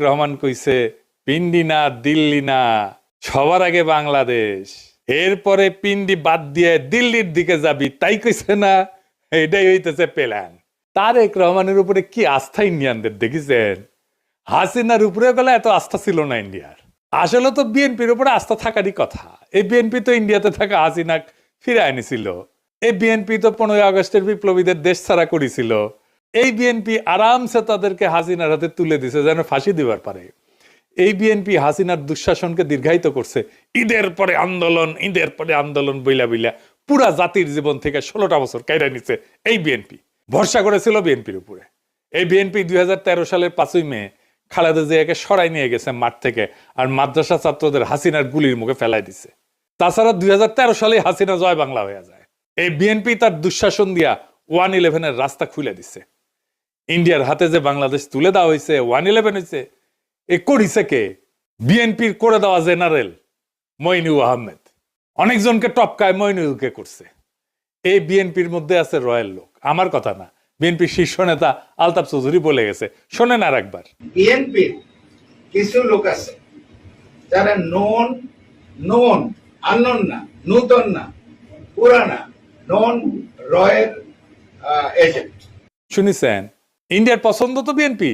রহমান কইছে পিন্ডি না দিল্লি না, সবার আগে বাংলাদেশ, এরপরে পিন্ডি বাদ দিয়ে দিল্লির দিকে যাবি, তাই কইছে না? এটাই হইতেছে প্ল্যান। তারেক রহমানের উপরে কি আস্থা ইন্ডিয়ানদের দেখেছেন? হাসিনার উপরে গেলে এত আস্থা ছিল না ইন্ডিয়ার। আসলে তো বিএনপির উপরে আস্থা থাকারই কথা। এই বিএনপি তো ইন্ডিয়াতে থাকা হাসিনা ফিরে আনিছিল। এই বিএনপি তো 15 আগস্টের বিপ্লবীদের দেশ ছাড়া করেছিল। এই বিএনপি আরামসে তাদেরকে হাসিনার হাতে তুলে দিছে যেন ফাঁসি দিবার পারে। এই বিএনপি হাসিনার দুঃশাসনকে দীর্ঘায়িত করছে। ঈদের পরে আন্দোলন বইলা বইলা পুরা জাতির জীবন থেকে 16টা বছর কাইরা নিছে এই বিএনপি। ভরসা করেছিল বিএনপির উপরে। এই বিএনপি 2013 সালের 5ই মে খালেদা জিয়াকে সরাই নিয়ে গেছে মাঠ থেকে, আর মাদ্রাসা ছাত্রদের হাসিনার গুলির মুখে ফেলাই দিছে। তাছাড়া 2013 সালে হাসিনা জয় বাংলা হয়ে যায়। এই বিএনপি তার দুঃশাসন দিয়া 111-এর রাস্তা খুলে দিছে। ইন্ডিয়ার হাতে যে বাংলাদেশ তুলে দেওয়া হয়েছে, 111 হয়েছে, এ করিছে কে? বিএনপির করে দেওয়া জেনারেল মইনুল আহমেদ। অনেকজনকে টপকায় মইনুলকে করছে। এই বিএনপির মধ্যে আছে রয়্যাল লোক, আমার কথা না, বিএনপির শীর্ষ নেতা আলতাফ চৌধুরী বলে গেছে, শোনেন আর একবার। বিএনপির কিছু লোক আছে যারা নন আননোন না, নূতন না, পুরানা, রয়ের এজেন্ট। শুনেছেন? ইন্ডিয়ার পছন্দ তো বিএনপি।